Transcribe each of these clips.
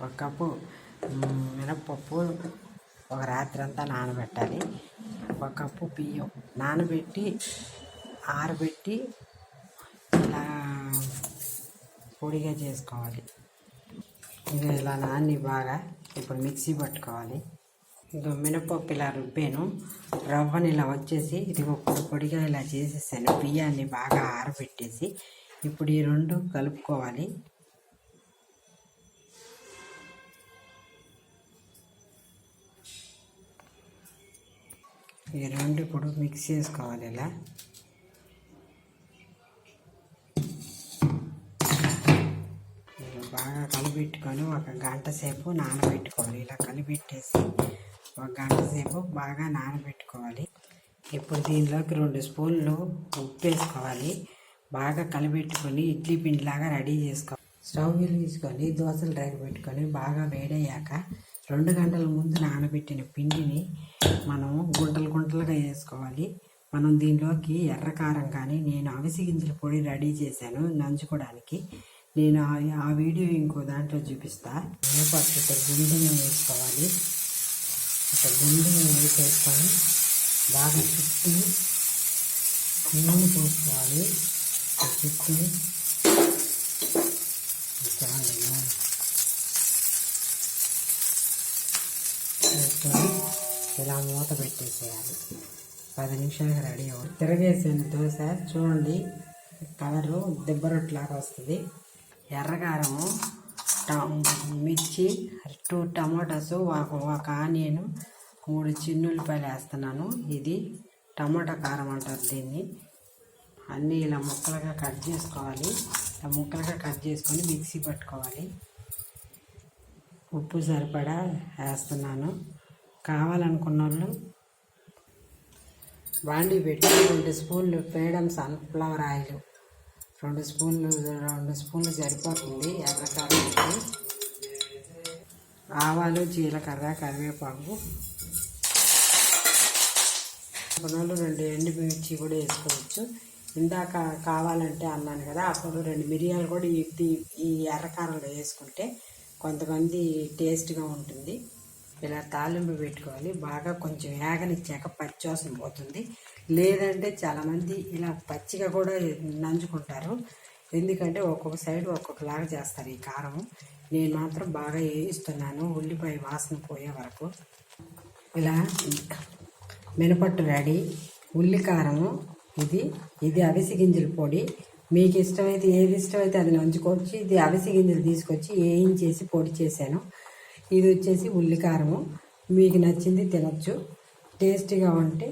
ఒక కప్పు మినప్పప్పు ఒక రాత్రి అంతా నానబెట్టాలి. ఒక కప్పు బియ్యం నానబెట్టి ఆరబెట్టి ఇలా పొడిగా చేసుకోవాలి. ఇంకా ఇలా నాని బాగా ఇప్పుడు మిక్సీ పట్టుకోవాలి. ఇంకా మినపప్పు ఇలా రుబ్బాను, రవ్వని ఇలా వచ్చేసి ఇది ఒక పొడిగా ఇలా చేసేసాను. బియ్యాన్ని బాగా ఆరబెట్టేసి ఇప్పుడు ఈ రెండు కలుపుకోవాలి. ఈ రెండు ఇప్పుడు మిక్స్ చేసుకోవాలి. ఇలా బాగా కలిపెట్టుకొని ఒక గంట సేపు నానబెట్టుకోవాలి. ఇలా కలిపెట్టేసి ఒక గంట సేపు బాగా నానబెట్టుకోవాలి. ఇప్పుడు దీనిలోకి 2 స్పూన్లు ఉప్పు వేసుకోవాలి. బాగా కలిపెట్టుకొని ఇడ్లీ పిండిలాగా రెడీ చేసుకోవాలి. స్టవ్ వెలిగించుకొని దోశలు రేగ పెట్టుకొని బాగా వేడయ్యాక 2 గంటల ముందు నానబెట్టిన పిండిని మనం గుంటలు గుంటలుగా వేసుకోవాలి. మనం దీనిలోకి ఎర్రకారం కానీ నేను అవిసె గింజల పొడి రెడీ చేశాను నంచుకోవడానికి. నేను ఆ వీడియో ఇంకో దాంట్లో చూపిస్తా. ఫస్ట్ ఇక్కడ గుండెని వేసుకోవాలి. ఇక్కడ గుండెని వేసేసుకొని బాగా చుట్టూ నూనె పోసుకోవాలి. చుట్టూ వేసుకొని ఇలా మూత పెట్టేసేయాలి. 10 నిమిషాలుగా రెడీ అవ్వాలి. తిరగేసిన దోశ చూడండి కలరు దిబ్బరొట్టులాగా వస్తుంది. ఎర్రకారము, మిర్చి, 2 టమాటాస్, ఒక ఆనియన్, 3 చిన్నుల్లిపాయలు వేస్తున్నాను. ఇది టమాటా కారం అంటారు దీన్ని. అన్నీ ఇలా ముక్కలుగా కట్ చేసుకోవాలి. ఇలా ముక్కలుగా కట్ చేసుకొని మిక్సీ పట్టుకోవాలి. ఉప్పు సరిపడా వేస్తున్నాను. కావాలనుకున్న వాళ్ళు బాండీ పెట్టి 2 స్పూన్లు ఫ్రీడమ్ సన్ఫ్లవర్ ఆయిల్, 2 స్పూన్లు సరిపోతుంది. ఎర్రకారం, ఆవాలు, జీలకర్ర, కరివేపాకు, కొనలు 2 ఎండుమిర్చి కూడా వేసుకోవచ్చు. ఇందాక కావాలంటే అన్నాను కదా, అప్పుడు 2 మిరియాలు కూడా ఈ ఎర్రకారంలో వేసుకుంటే కొంతమంది టేస్ట్గా ఉంటుంది. ఇలా తాలింపు పెట్టుకోవాలి. బాగా కొంచెం వేగనిచ్చాక పచ్చివాసన పోతుంది. లేదంటే చాలామంది ఇలా పచ్చిగా కూడా నంచుకుంటారు. ఎందుకంటే ఒక్కొక్క సైడ్ ఒక్కొక్కలాగా చేస్తారు ఈ కారం. నేను మాత్రం బాగా వేయిస్తున్నాను ఉల్లిపాయ వాసన పోయే వరకు. ఇలా మినపట్టు రెడీ. ఉల్లికారము ఇది అవిసె గింజల పొడి. మీకు ఇష్టమైతే ఏది ఇష్టమైతే అది నంచుకోవచ్చు. ఇది అవిసె గింజలు తీసుకొచ్చి వేయించేసి పొడి చేశాను. ఇది వచ్చేసి ఉల్లికారము. మీకు నచ్చింది తినొచ్చు. టేస్టీగా ఉంటే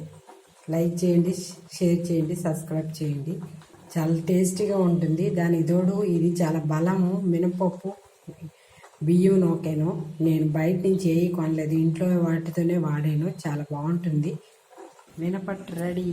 లైక్ చేయండి, షేర్ చేయండి, సబ్స్క్రైబ్ చేయండి. చాలా టేస్టీగా ఉంటుంది. దానికి తోడు ఇది చాలా బలము. మినపప్పు, బియ్యం నూకాను. నేను బయట నుంచి ఏవి కొనలేదు, ఇంట్లో వాటితోనే వాడాను. చాలా బాగుంటుంది. మినపట్టు రెడీ.